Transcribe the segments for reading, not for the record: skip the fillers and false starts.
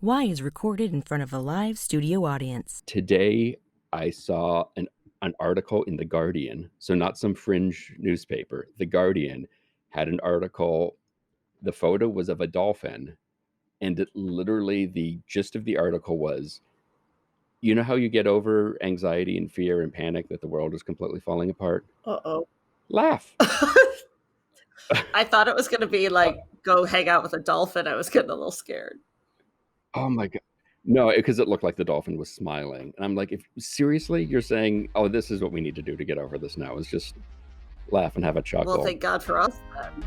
Why is recorded in front of a live studio audience. Today, I saw an article in The Guardian, so not some fringe newspaper. The Guardian had an article. The photo was of a dolphin, and literally the gist of the article was, you know how you get over anxiety and fear and panic that the world is completely falling apart? Uh-oh. Laugh. I thought it was going to be like, go hang out with a dolphin. I was getting a little scared. Oh my God. No, because it looked like the dolphin was smiling. And I'm like, if seriously, you're saying, oh, this is what we need to do to get over this now, is just laugh and have a chuckle. Well, thank God for us then.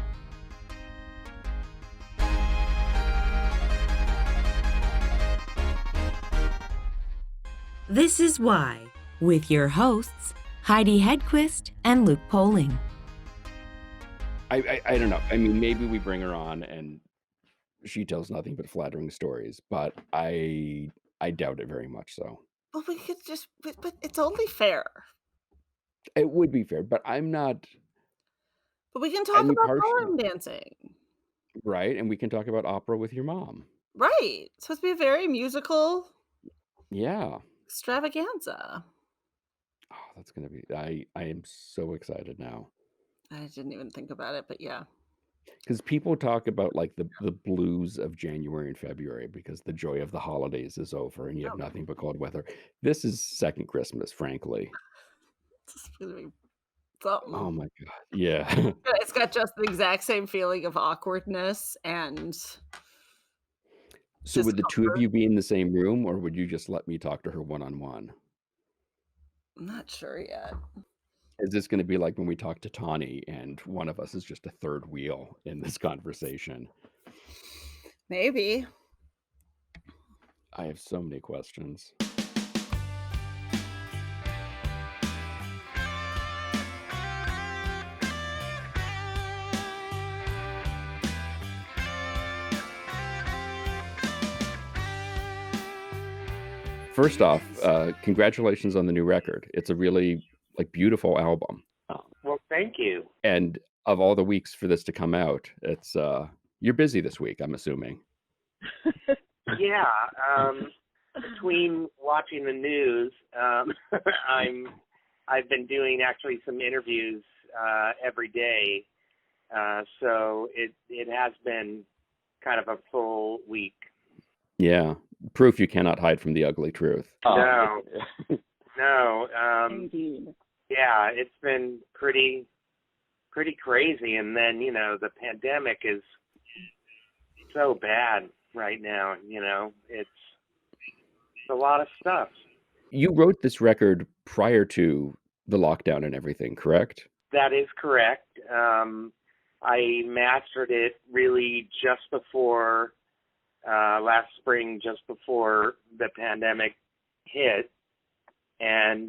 This is Why, with your hosts, Heidi Hedquist and Luke Poling. I don't know. I mean, maybe we bring her on and she tells nothing but flattering stories, but I doubt it very much so. Well, we could just, but it's only fair. It would be fair, but I'm not. But we can talk about partially, ballroom dancing. right? And we can talk about opera with your mom. Right. It's supposed to be a very musical Yeah. extravaganza. Oh, that's going to be, I am so excited now. I didn't even think about it, but yeah. Because people talk about like the blues of January and February because the joy of the holidays is over and you have nothing but cold weather. This is second Christmas, frankly. It's going to be something. Oh my God. Yeah. It's got just the exact same feeling of awkwardness and. So would the two of you be in the same room, or would you just let me talk to her one-on-one? I'm not sure yet. Is this going to be like when we talk to Tawny and one of us is just a third wheel in this conversation? Maybe. I have so many questions. First off, congratulations on the new record. It's a really beautiful album. Well, thank you. And of all the weeks for this to come out, it's you're busy this week, I'm assuming. Yeah. Between watching the news, I've been doing actually some interviews every day. So it has been kind of a full week. Yeah. Proof you cannot hide from the ugly truth. No. Indeed. Yeah, it's been pretty crazy. And then, the pandemic is so bad right now, it's a lot of stuff. You wrote this record prior to the lockdown and everything, correct? That is correct. I mastered it really just before last spring, just before the pandemic hit. And,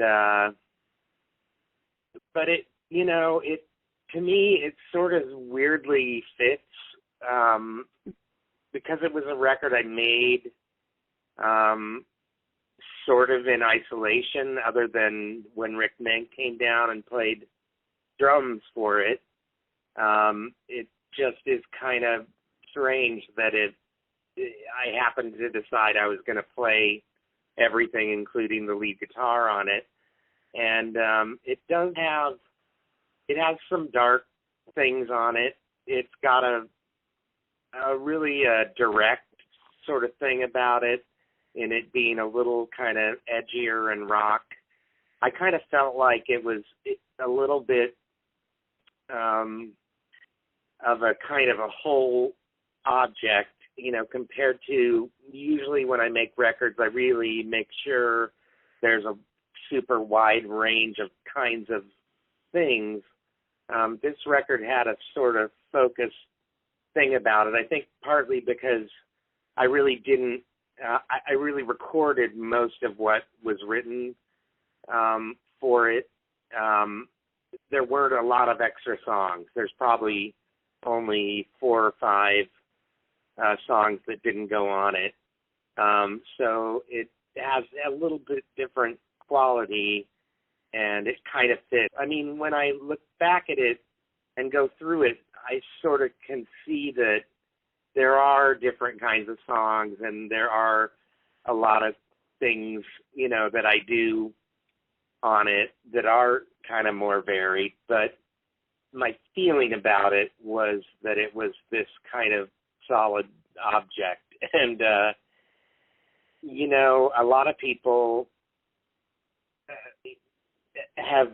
but it, to me, it sort of weirdly fits, because it was a record I made, sort of in isolation, other than when Rick Menk came down and played drums for it. It just is kind of strange that I happened to decide I was going to play everything, including the lead guitar on it. And it has some dark things on it. It's got a really direct sort of thing about it, in it being a little kind of edgier and rock. I kind of felt like it was a little bit of a kind of a whole object, compared to usually when I make records, I really make sure there's a super wide range of kinds of things. This record had a sort of focused thing about it. I think partly because I really didn't, I really recorded most of what was written for it. There weren't a lot of extra songs. There's probably only 4 or 5 songs that didn't go on it. So it has a little bit different quality, and it kind of fits. I mean, when I look back at it and go through it, I sort of can see that there are different kinds of songs, and there are a lot of things, you know, that I do on it that are kind of more varied, but my feeling about it was that it was this kind of solid object. And, you know, a lot of people have,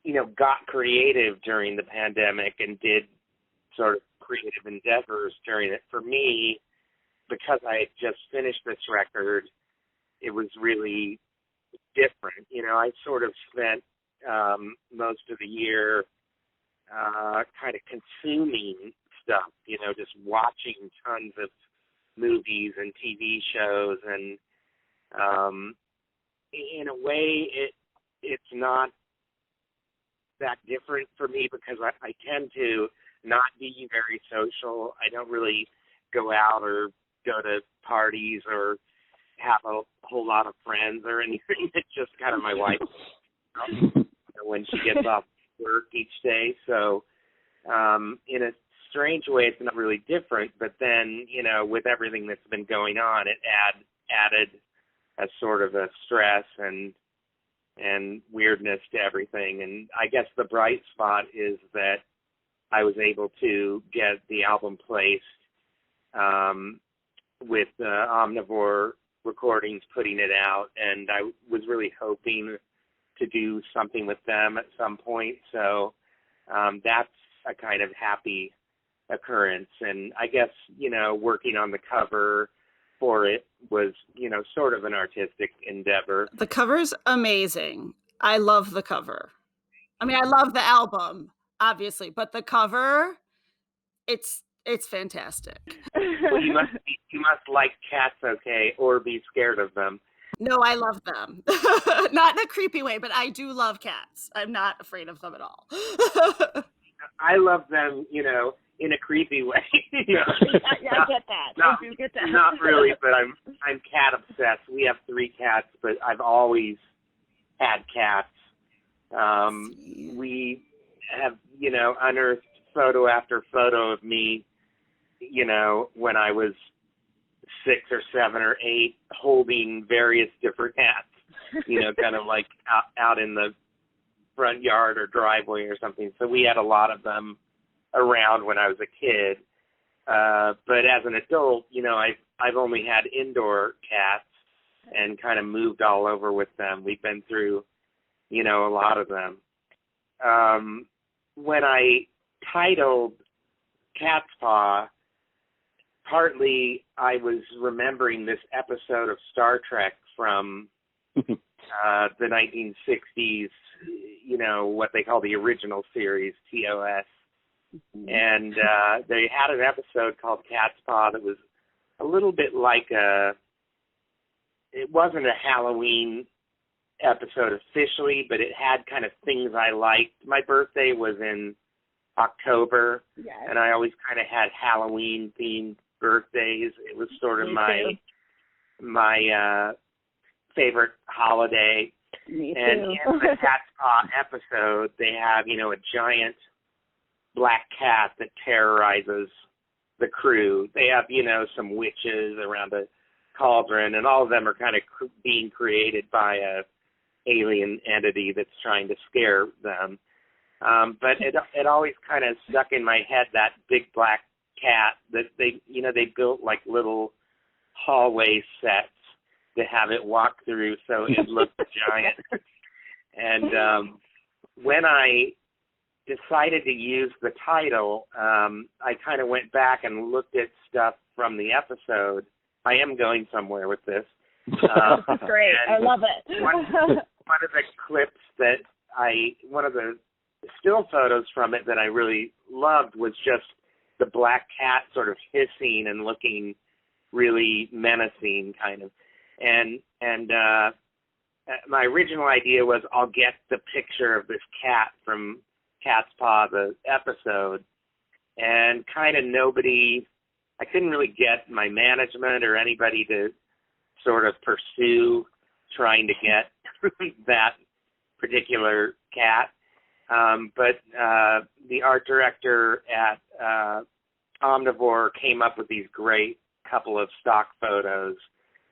you know, got creative during the pandemic and did sort of creative endeavors during it. For me, because I had just finished this record, it was really different. You know, I sort of spent most of the year kind of consuming stuff, you know, just watching tons of movies and TV shows, and in a way it's not that different for me because I tend to not be very social. I don't really go out or go to parties or have a whole lot of friends or anything. It's just kind of my wife when she gets off work each day. So in a strange way, it's not really different. But then, you know, with everything that's been going on, it added a sort of a stress and weirdness to everything. And I guess the bright spot is that I was able to get the album placed with Omnivore Recordings putting it out, and I was really hoping to do something with them at some point. So that's a kind of happy occurrence. And I guess, you know, working on the cover for it was, you know, sort of an artistic endeavor. The cover's amazing. I love the cover. I mean, I love the album, obviously, but the cover, it's fantastic. Well, you must like cats, okay, or be scared of them. No, I love them. Not in a creepy way, but I do love cats. I'm not afraid of them at all. I love them, you know, in a creepy way. Yeah, I get that. I do get that. Not really, but I'm cat obsessed. We have 3 cats, but I've always had cats. We have, you know, unearthed photo after photo of me, you know, when I was 6 or 7 or 8, holding various different cats, you know, kind of like out in the front yard or driveway or something. So we had a lot of them around when I was a kid. But as an adult, you know, I've only had indoor cats and kind of moved all over with them. We've been through, you know, a lot of them. When I titled Catspaw, partly I was remembering this episode of Star Trek from the 1960s, you know, what they call the original series, TOS. And they had an episode called Catspaw that was a little bit like it wasn't a Halloween episode officially, but it had kind of things I liked. My birthday was in October, Yes. and I always kind of had Halloween-themed birthdays. It was sort of Me my favorite holiday. Me And too. in the Catspaw episode, they have, you know, a giant black cat that terrorizes the crew. They have, you know, some witches around a cauldron, and all of them are kind of being created by a alien entity that's trying to scare them. But it always kind of stuck in my head, that big black cat that they built like little hallway sets to have it walk through so it looked giant. And when I decided to use the title, I kind of went back and looked at stuff from the episode. I am going somewhere with this. Great. I love it. One of the clips one of the still photos from it that I really loved was just the black cat sort of hissing and looking really menacing, kind of. And my original idea was I'll get the picture of this cat from Catspaw, the episode, and kind of I couldn't really get my management or anybody to sort of pursue trying to get that particular cat. But the art director at Omnivore came up with these great couple of stock photos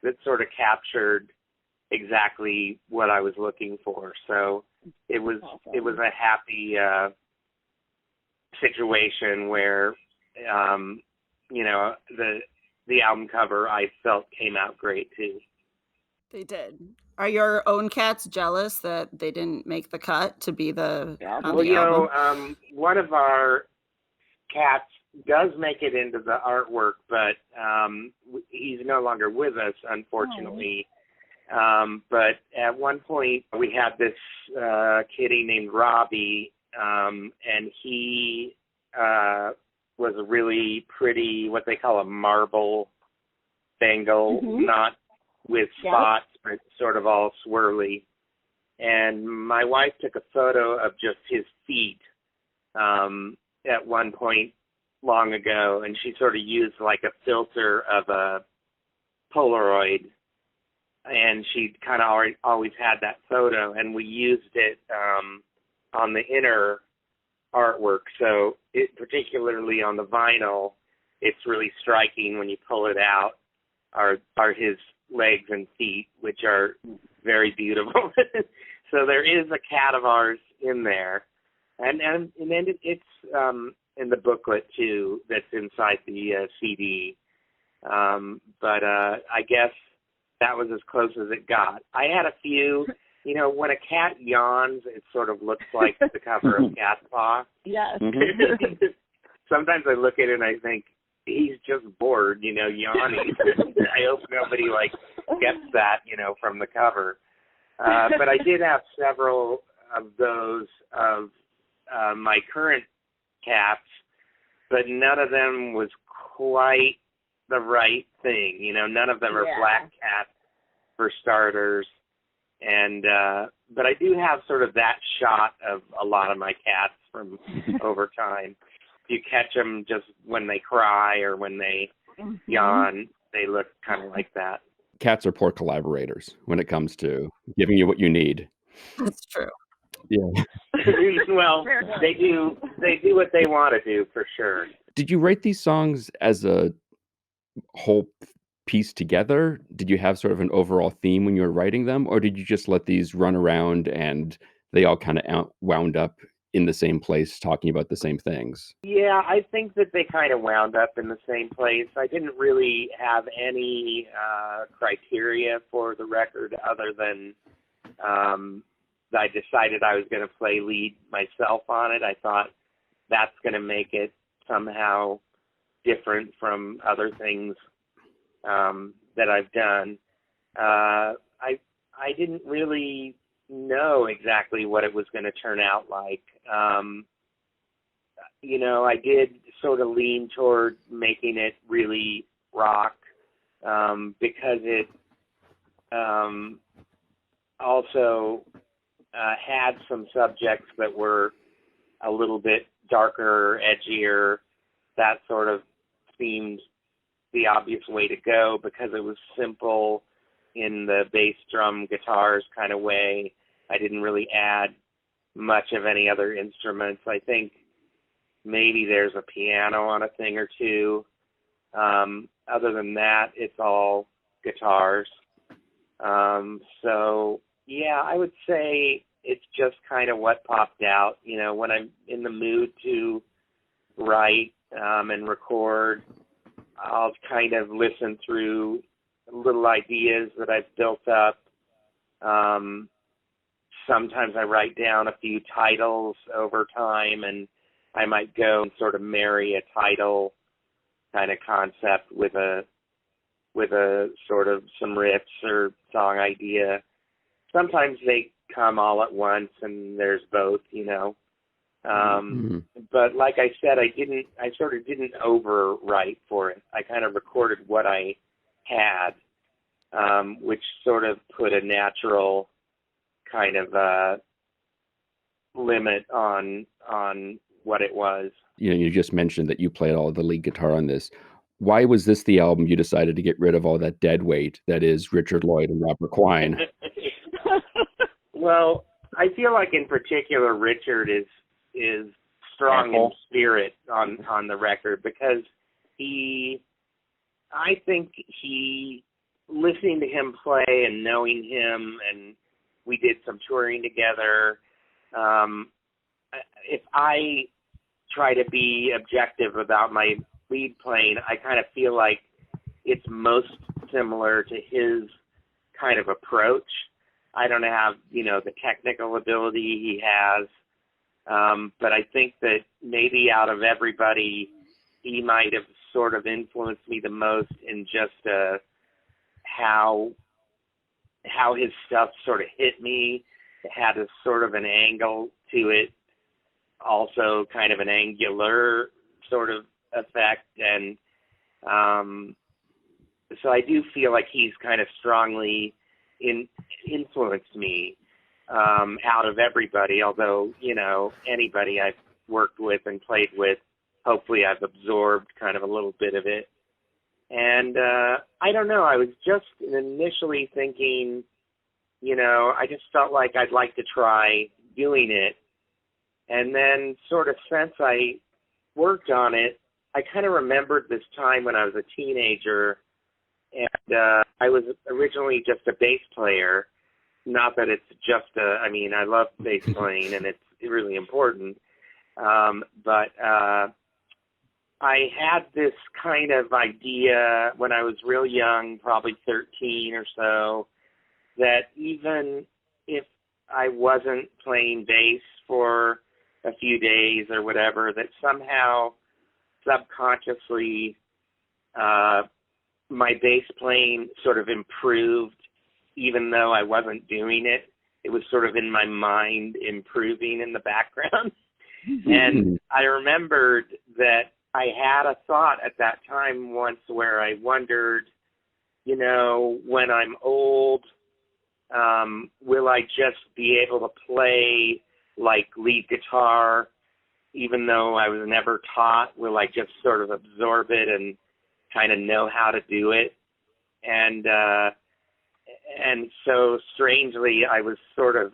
that sort of captured exactly what I was looking for. So it was Awesome. it was a happy situation where the album cover I felt came out great too. They did. Are your own cats jealous that they didn't make the cut to be on Well, the album? one of our cats does make it into the artwork, but he's no longer with us, unfortunately. But at one point, we had this kitty named Robbie, and he was a really pretty, what they call a marble Bengal, not with spots, but sort of all swirly. And my wife took a photo of just his feet at one point long ago, and she sort of used like a filter of a Polaroid, and she kind of always had that photo, and we used it on the inner artwork. So it, particularly on the vinyl, it's really striking when you pull it out, are his legs and feet, which are very beautiful. So there is a cat of ours in there, and then it's in the booklet too that's inside the CD. But I guess that was as close as it got. I had a few, when a cat yawns, it sort of looks like the cover of Catspaw. Yes. Sometimes I look at it and I think, he's just bored, yawning. I hope nobody gets that, from the cover. But I did have several of those of my current cats, but none of them was quite the right thing. None of them are black cats, for starters. And but I do have sort of that shot of a lot of my cats from over time. You catch them just when they cry or when they yawn, they look kind of like that. Cats are poor collaborators when it comes to giving you what you need. That's true. Yeah. Well, they do what they want to do, for sure. Did you write these songs as a whole piece together? Did you have sort of an overall theme when you were writing them, or did you just let these run around and they all kind of wound up in the same place talking about the same things? Yeah, I think that they kind of wound up in the same place. I didn't really have any criteria for the record other than I decided I was going to play lead myself on it. I thought that's going to make it somehow different from other things that I've done. I didn't really know exactly what it was going to turn out like. I did sort of lean toward making it really rock because it also had some subjects that were a little bit darker, edgier. That sort of seemed the obvious way to go because it was simple in the bass drum guitars kind of way. I didn't really add much of any other instruments. I think maybe there's a piano on a thing or two. Other than that, it's all guitars. So, yeah, I would say it's just kind of what popped out. When I'm in the mood to write and record, I'll kind of listen through little ideas that I've built up. Sometimes I write down a few titles over time, and I might go and sort of marry a title kind of concept with a sort of some riffs or song idea. Sometimes they come all at once, and there's both, But like I said, I sort of didn't overwrite for it. I kind of recorded what I had, which sort of put a natural kind of limit on what it was. You just mentioned that you played all of the lead guitar on this. Why was this the album you decided to get rid of all that dead weight that is Richard Lloyd and Robert Quine? Well, I feel like in particular Richard is strong in spirit on the record because I think listening to him play and knowing him, and we did some touring together. If I try to be objective about my lead playing, I kind of feel like it's most similar to his kind of approach. I don't have, the technical ability he has, but I think that maybe out of everybody, he might have sort of influenced me the most in just how his stuff sort of hit me. It had a sort of an angle to it, also kind of an angular sort of effect, and so I do feel like he's kind of strongly influenced me out of everybody, although, anybody I've worked with and played with, hopefully I've absorbed kind of a little bit of it. And I don't know, I was just initially thinking, I just felt like I'd like to try doing it. And then sort of since I worked on it, I kind of remembered this time when I was a teenager, and I was originally just a bass player. Not that it's just I love bass playing and it's really important. But I had this kind of idea when I was real young, probably 13 or so, that even if I wasn't playing bass for a few days or whatever, that somehow subconsciously my bass playing sort of improved even though I wasn't doing it. It was sort of in my mind improving in the background. And I remembered that I had a thought at that time once where I wondered, when I'm old, will I just be able to play like lead guitar, even though I was never taught? Will I just sort of absorb it and kind of know how to do it? And so strangely, I was sort of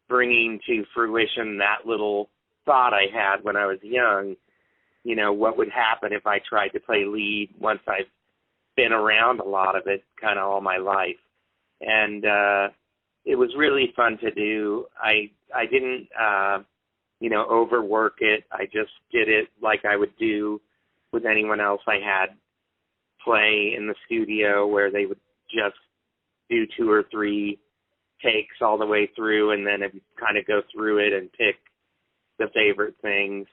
bringing to fruition that little thought I had when I was young, what would happen if I tried to play lead once I've been around a lot of it kind of all my life. And it was really fun to do. I didn't, overwork it. I just did it like I would do with anyone else I had play in the studio, where they would just do 2 or 3 takes all the way through, and then kind of go through it and pick the favorite things.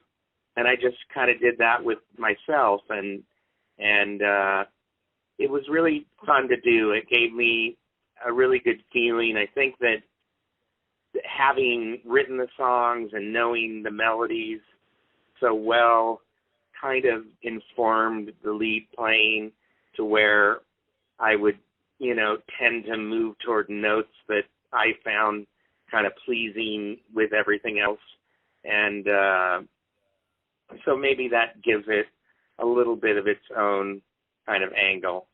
And I just kind of did that with myself, and it was really fun to do. It gave me a really good feeling. I think that having written the songs and knowing the melodies so well kind of informed the lead playing to where I would, tend to move toward notes that I found kind of pleasing with everything else. And so maybe that gives it a little bit of its own kind of angle.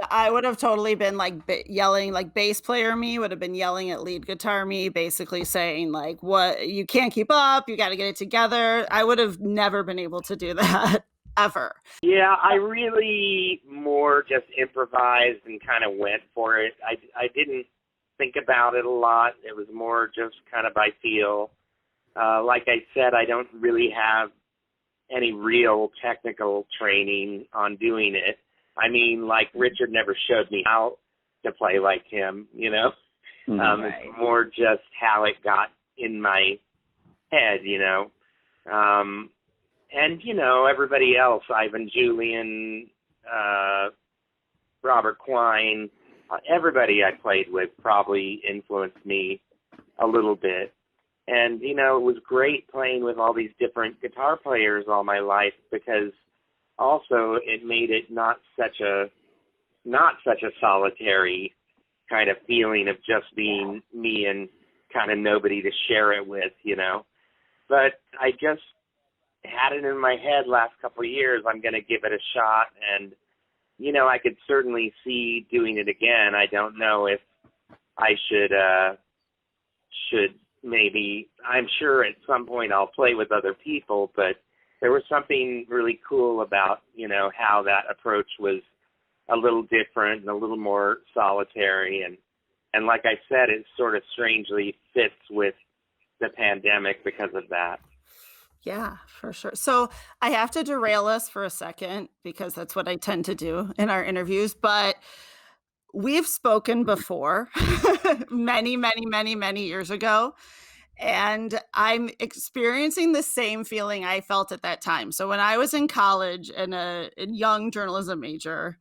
I would have totally been like yelling, like bass player me would have been yelling at lead guitar me, basically saying like, what, you can't keep up, you got to get it together. I would have never been able to do that ever. Yeah, I really more just improvised and kind of went for it. I didn't think about it a lot. It was more just kind of by feel. Like I said, I don't really have any real technical training on doing it. I mean, like Richard never showed me how to play like him, Right. It's more just how it got in my head, And, everybody else, Ivan Julian, Robert Quine, everybody I played with probably influenced me a little bit. And, it was great playing with all these different guitar players all my life, because also it made it not such a solitary kind of feeling of just being me and kind of nobody to share it with, But I just had it in my head last couple of years, I'm going to give it a shot. And, I could certainly see doing it again. I don't know if I should maybe, I'm sure at some point I'll play with other people, but there was something really cool about, you know, how that approach was a little different and a little more solitary. And like I said, it sort of strangely fits with the pandemic because of that. Yeah, for sure. So I have to derail us for a second because that's what I tend to do in our interviews, but we've spoken before many years ago. And I'm experiencing the same feeling I felt at that time. So when I was in college and a young journalism major,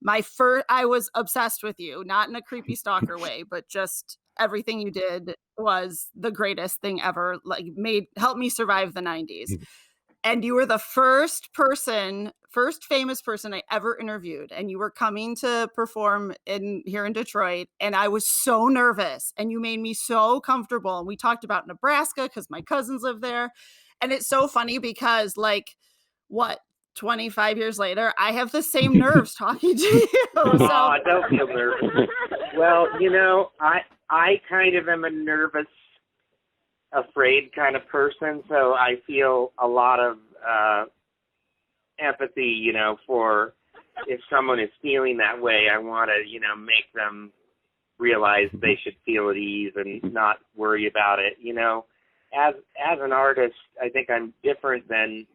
I was obsessed with you, not in a creepy stalker way, but just everything you did was the greatest thing ever, like helped me survive the 90s. And you were the first famous person I ever interviewed. And you were coming to perform here in Detroit. And I was so nervous and you made me so comfortable. And we talked about Nebraska because my cousins live there. And it's so funny because 25 years later, I have the same nerves talking to you. Oh, don't feel nervous. Well, you know, I kind of am a nervous, afraid kind of person, so I feel a lot of empathy, you know, for if someone is feeling that way. I want to, you know, make them realize they should feel at ease and not worry about it. You know, as an artist, I think I'm different than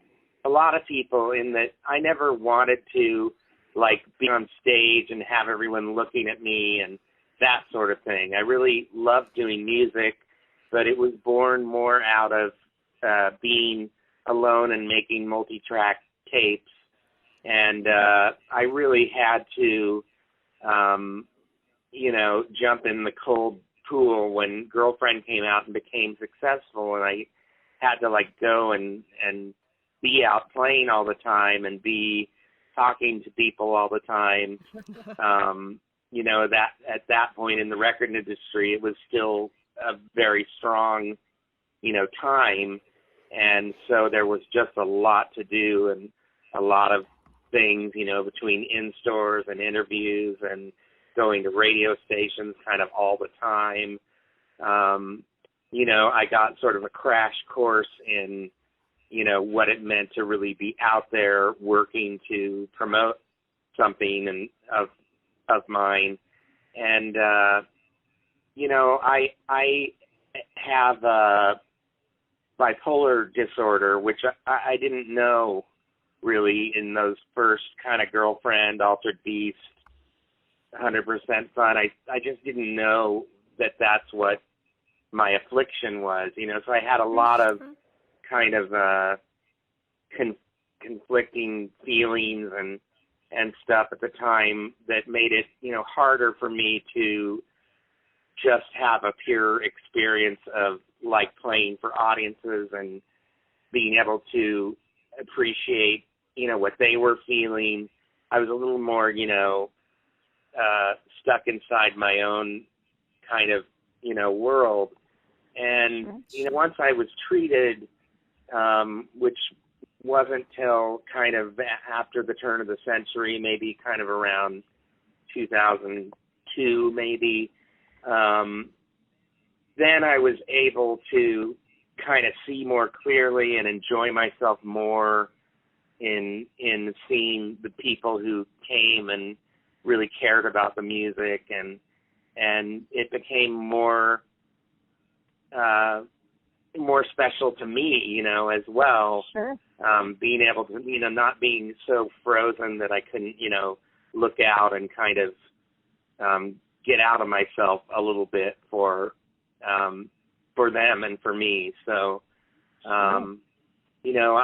a lot of people in that I never wanted to like be on stage and have everyone looking at me and that sort of thing. I really love doing music, but it was born more out of being alone and making multi-track tapes. And I really had to, you know, jump in the cold pool when Girlfriend came out and became successful. And I had to like go and be out playing all the time and be talking to people all the time. You know, that at that point in the record industry, it was still a very strong, you know, time. And so there was just a lot to do and a lot of things, you know, between in-stores and interviews and going to radio stations kind of all the time. You know, I got sort of a crash course in, you know, what it meant to really be out there working to promote something and of mine. And, you know, I have bipolar disorder, which I didn't know really in those first kind of Girlfriend, Altered Beast, 100% Fun. I just didn't know that that's what my affliction was, you know, so I had a lot of kind of conflicting feelings and stuff at the time that made it, you know, harder for me to just have a pure experience of like playing for audiences and being able to appreciate, you know, what they were feeling. I was a little more, you know, stuck inside my own kind of, you know, world. And, you know, once I was treated, which wasn't till kind of after the turn of the century, maybe kind of around 2002, maybe, then I was able to kind of see more clearly and enjoy myself more in seeing the people who came and really cared about the music, and it became more special to me, you know, as well. Sure. Being able to, you know, not being so frozen that I couldn't, you know, look out and kind of get out of myself a little bit for them and for me. So, you know,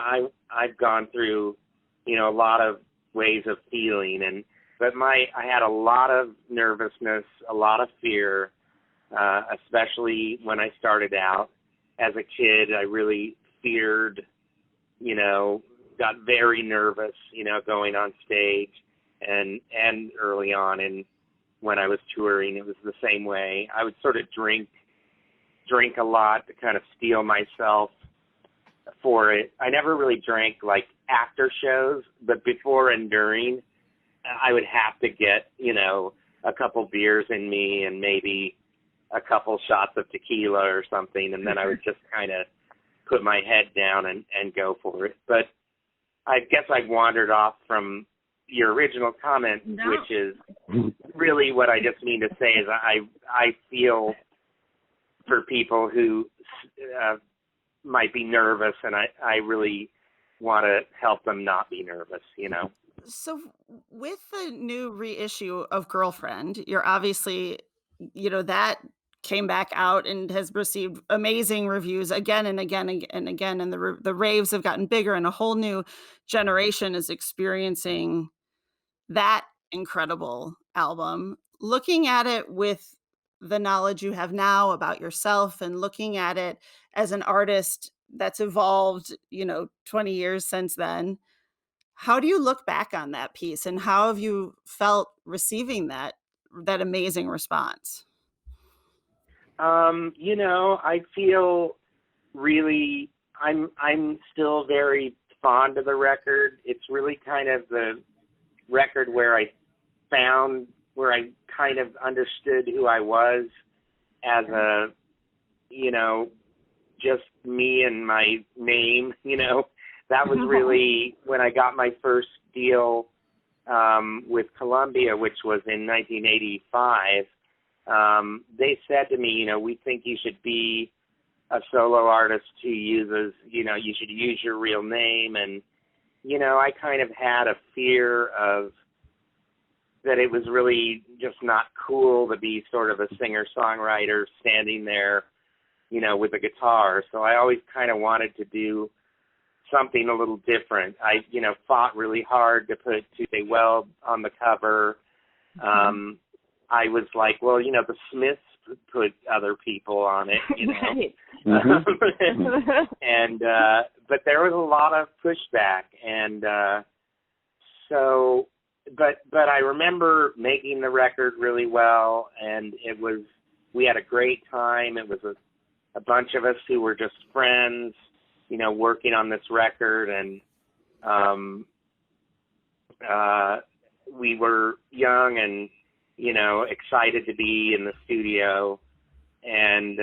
I've gone through, you know, a lot of ways of feeling, but I had a lot of nervousness, a lot of fear, especially when I started out. As a kid, I really feared, you know, got very nervous, you know, going on stage, and early on, and when I was touring, it was the same way. I would sort of drink a lot to kind of steel myself for it. I never really drank like after shows, but before and during, I would have to get, you know, a couple beers in me and maybe a couple shots of tequila or something, and then I would just kind of put my head down and go for it. But I guess I've wandered off from your original comment, which is really what I just mean to say is I feel for people who might be nervous, and I really want to help them not be nervous, you know. So with the new reissue of Girlfriend, you're obviously, that came back out and has received amazing reviews again and again and again, and the raves have gotten bigger, and a whole new generation is experiencing that incredible album. Looking at it with the knowledge you have now about yourself, and looking at it as an artist that's evolved, 20 years since then, how do you look back on that piece, and how have you felt receiving that amazing response? I feel really I'm still very fond of the record. It's really kind of the record where I kind of understood who I was as a, just me and my name, That was really when I got my first deal with Columbia, which was in 1985. They said to me, we think you should be a solo artist who uses, you should use your real name. And, I kind of had a fear of that it was really just not cool to be sort of a singer-songwriter standing there, with a guitar. So I always kind of wanted to do something a little different. I, fought really hard to put Tuesday Weld on the cover. I was like, well, the Smiths put other people on it, Right. and but there was a lot of pushback, and but I remember making the record really well, and we had a great time. It was a bunch of us who were just friends, working on this record, and we were young and, excited to be in the studio. And,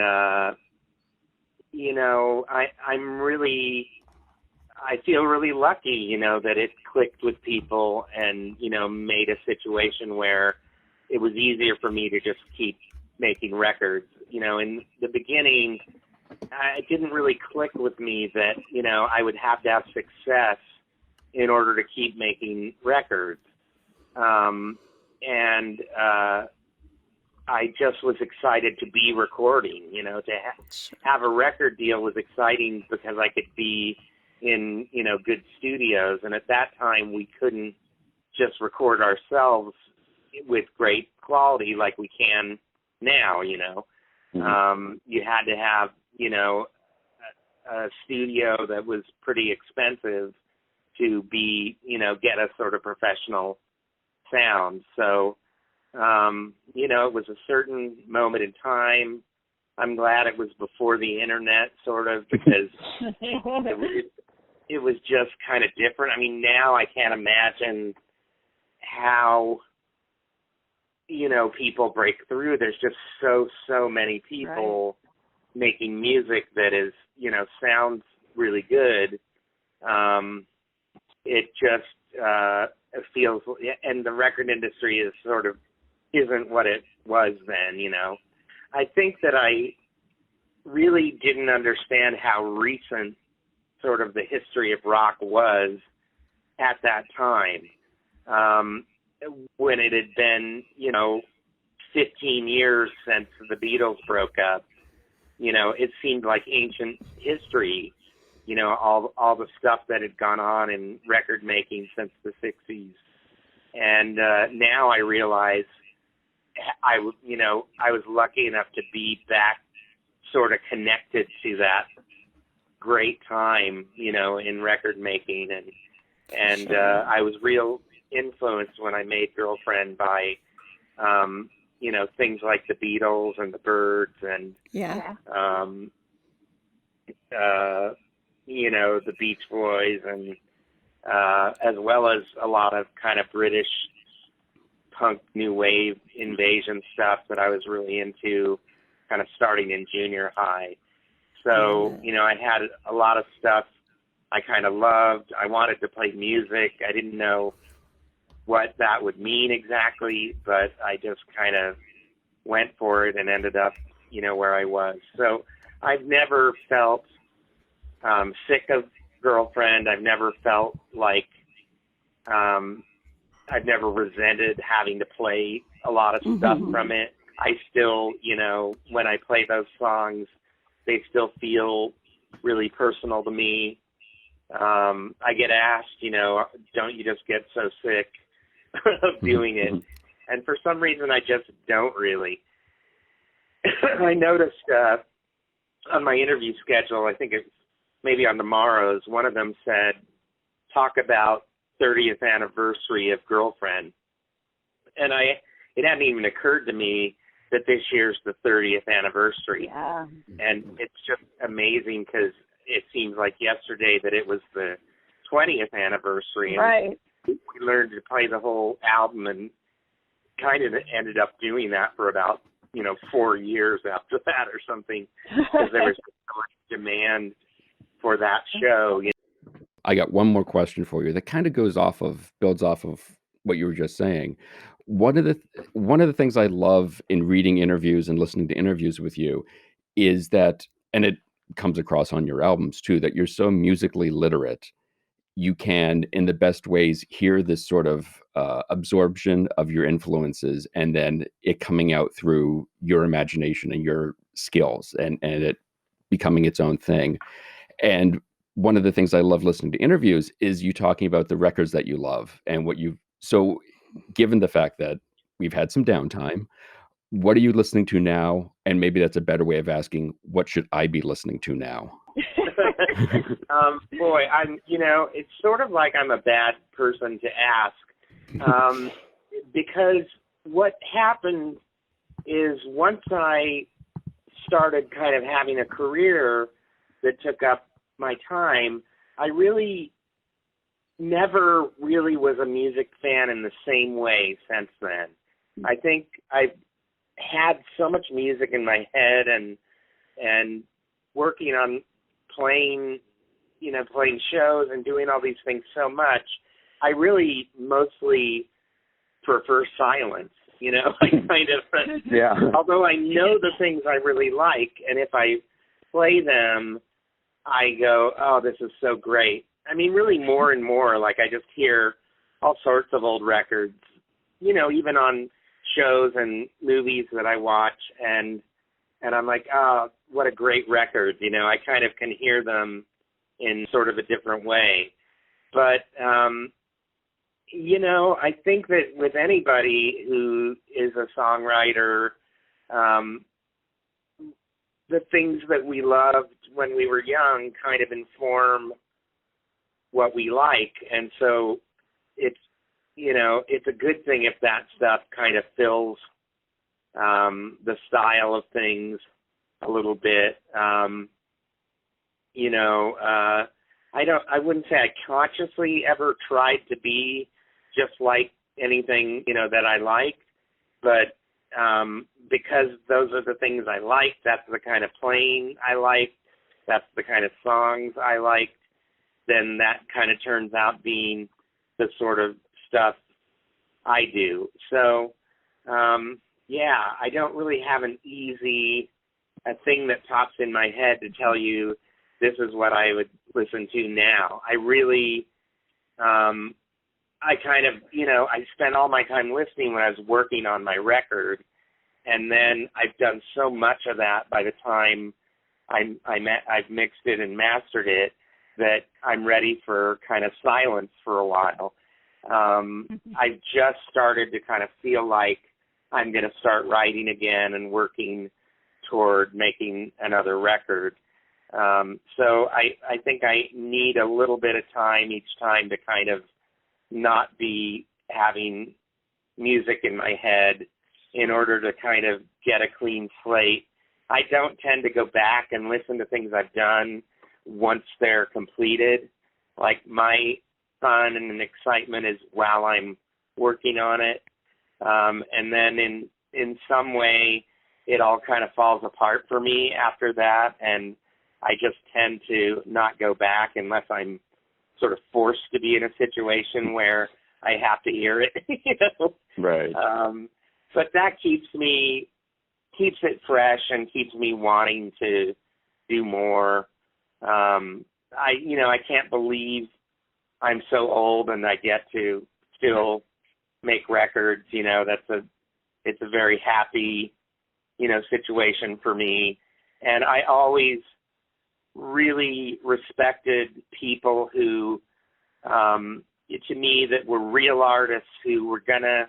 I feel really lucky, that it clicked with people and, made a situation where it was easier for me to just keep making records. In the beginning, it didn't really click with me that, I would have to have success in order to keep making records. And I just was excited to be recording, to have a record deal was exciting because I could be in, good studios. And at that time, we couldn't just record ourselves with great quality like we can now, You had to have, a studio that was pretty expensive to be, get a sort of professional sound. So, it was a certain moment in time. I'm glad it was before the internet, sort of, because it was just kind of different. I mean, now I can't imagine how, people break through. There's just so many people making music that is, sounds really good. It just it feels, and the record industry is sort of isn't what it was then, I think that I really didn't understand how recent sort of the history of rock was at that time. When it had been, 15 years since the Beatles broke up, it seemed like ancient history, all the stuff that had gone on in record making since the 60s. And now I realize I was lucky enough to be back sort of connected to that great time, in record making. And I was real influenced when I made Girlfriend by, things like the Beatles and the Byrds and, the Beach Boys and, as well as a lot of kind of British punk new wave invasion stuff that I was really into kind of starting in junior high. So, I had a lot of stuff I kind of loved. I wanted to play music. I didn't know what that would mean exactly, but I just kind of went for it and ended up, where I was. So I've never felt sick of Girlfriend. I've never felt like I've never resented having to play a lot of stuff from it. I still, when I play those songs, they still feel really personal to me. I get asked, don't you just get so sick of doing it? And for some reason, I just don't really. I noticed on my interview schedule, I think it's maybe on tomorrow's, one of them said, talk about 30th anniversary of Girlfriend. And it hadn't even occurred to me that this year's the 30th anniversary. Yeah. And it's just amazing because it seems like yesterday that it was the 20th anniversary. Right. And we learned to play the whole album and kind of ended up doing that for about, 4 years after that or something, because there was so much demand for that show. I got one more question for you that kind of builds off of what you were just saying. One of the things I love in reading interviews and listening to interviews with you is that, and it comes across on your albums too, that you're so musically literate. You can, in the best ways, hear this sort of absorption of your influences and then it coming out through your imagination and your skills and it becoming its own thing. And one of the things I love listening to interviews is you talking about the records that you love and so given the fact that we've had some downtime, what are you listening to now? And maybe that's a better way of asking, what should I be listening to now? Boy, it's sort of like I'm a bad person to ask, because what happened is once I started kind of having a career that took up my time, I really never really was a music fan in the same way since then. I think I've had so much music in my head and working on playing shows and doing all these things so much, I really mostly prefer silence. I kind of, yeah. Although I know the things I really like, and if I play them, I go, oh, this is so great. I mean, really more and more, like I just hear all sorts of old records, even on shows and movies that I watch, and I'm like, oh, what a great record. I kind of can hear them in sort of a different way. But, I think that with anybody who is a songwriter, the things that we loved when we were young kind of inform what we like. And so it's a good thing if that stuff kind of fills the style of things a little bit. I wouldn't say I consciously ever tried to be just like anything, that I liked, but because those are the things I liked, that's the kind of playing I liked, that's the kind of songs I liked, then that kind of turns out being the sort of stuff I do. So, I don't really have a thing that pops in my head to tell you this is what I would listen to now. I really, I kind of, I spent all my time listening when I was working on my record, and then I've done so much of that by the time I've mixed it and mastered it that I'm ready for kind of silence for a while. I've just started to kind of feel like I'm going to start writing again and working toward making another record. So I think I need a little bit of time each time to kind of not be having music in my head in order to kind of get a clean slate. I don't tend to go back and listen to things I've done once they're completed. Like my fun and excitement is while I'm working on it. And then in some way, it all kind of falls apart for me after that. And I just tend to not go back unless I'm sort of forced to be in a situation where I have to hear it. Right. But that keeps it fresh and keeps me wanting to do more. I can't believe I'm so old and I get to still make records. It's a very happy, situation for me. And I always really respected people who, to me, that were real artists who were going to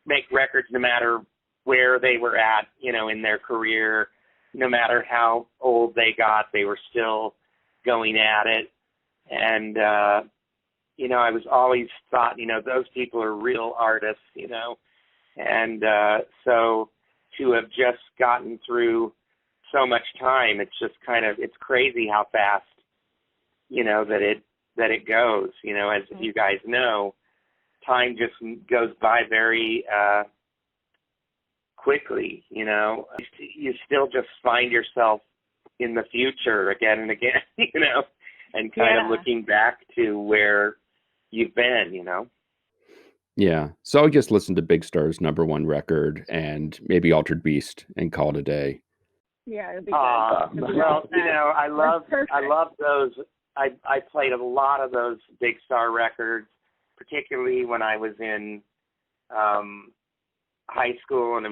make records no matter where they were at, in their career, no matter how old they got, they were still going at it. And, I was always thought, those people are real artists, and so to have just gotten through so much time, it's just it's crazy how fast, that it goes, as you guys know, time just goes by very quickly, you still just find yourself in the future again and again, and kind of looking back to where you've been, Yeah. So I just listened to Big Star's #1 record and maybe Altered Beast and call it a day. Yeah, it'd be good. Well, I love those. I played a lot of those Big Star records, particularly when I was in high school, and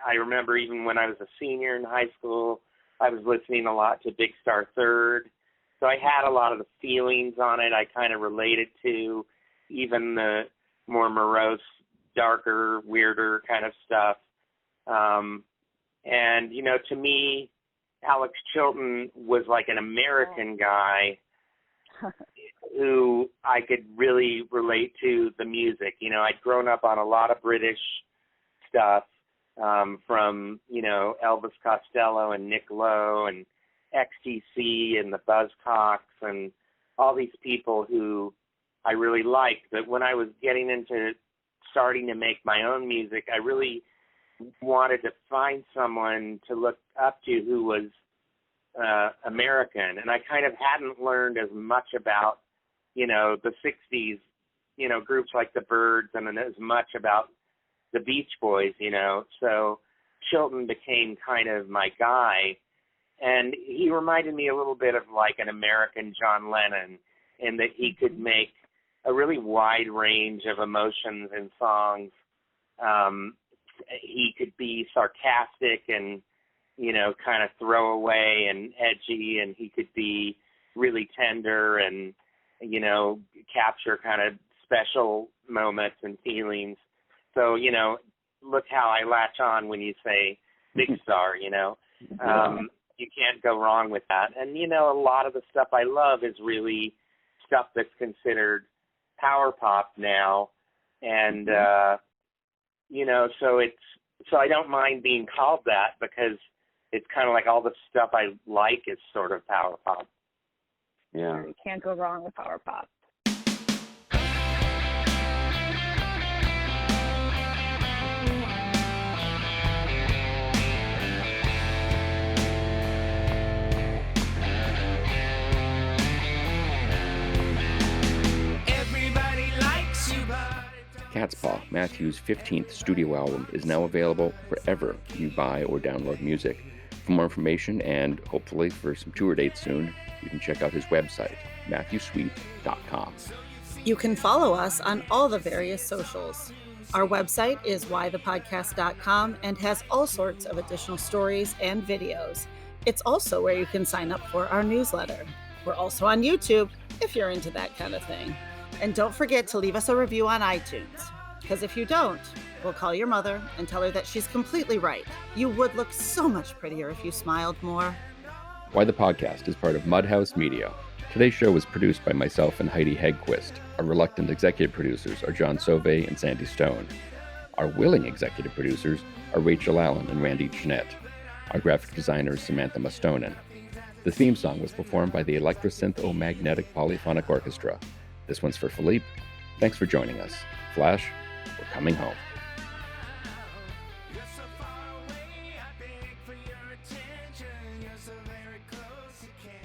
I remember even when I was a senior in high school, I was listening a lot to Big Star Third. So I had a lot of the feelings on it. I kind of related to even the more morose, darker, weirder kind of stuff. And, to me, Alex Chilton was like an American guy who I could really relate to the music. I'd grown up on a lot of British stuff from, Elvis Costello and Nick Lowe and XTC and the Buzzcocks and all these people who I really liked. But when I was getting into starting to make my own music, I really wanted to find someone to look up to who was American. And I kind of hadn't learned as much about, the 60s, groups like the Byrds and as much about the Beach Boys, So Chilton became kind of my guy. And he reminded me a little bit of like an American John Lennon in that he could make a really wide range of emotions in songs. He could be sarcastic and, kind of throwaway and edgy, and he could be really tender and, capture kind of special moments and feelings. So, look how I latch on when you say Big Star, you can't go wrong with that. And, a lot of the stuff I love is really stuff that's considered power pop now. And, so I don't mind being called that because it's kind of like all the stuff I like is sort of power pop. Yeah. You can't go wrong with power pop. Catspaw, Matthew's 15th studio album, is now available wherever you buy or download music. For more information and hopefully for some tour dates soon, you can check out his website, MatthewSweet.com. You can follow us on all the various socials. Our website is whythepodcast.com and has all sorts of additional stories and videos. It's also where you can sign up for our newsletter. We're also on YouTube if you're into that kind of thing. And don't forget to leave us a review on iTunes, because if you don't, we'll call your mother and tell her that she's completely right. You would look so much prettier if you smiled more. Why the Podcast is part of Mudhouse Media. Today's show was produced by myself and Heidi Hegquist. Our reluctant executive producers are John Sauvé and Sandy Stone. Our willing executive producers are Rachel Allen and Randy Jeanette. Our graphic designer is Samantha Mustonen. The theme song was performed by the Electrosynth-O-Magnetic Polyphonic Orchestra. This one's for Philippe. Thanks for joining us. Flash, we're coming home. You're so far away, I beg for your attention. You're so very close, you can't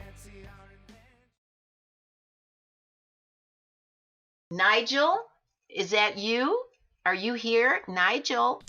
Nigel, is that you? Are you here, Nigel?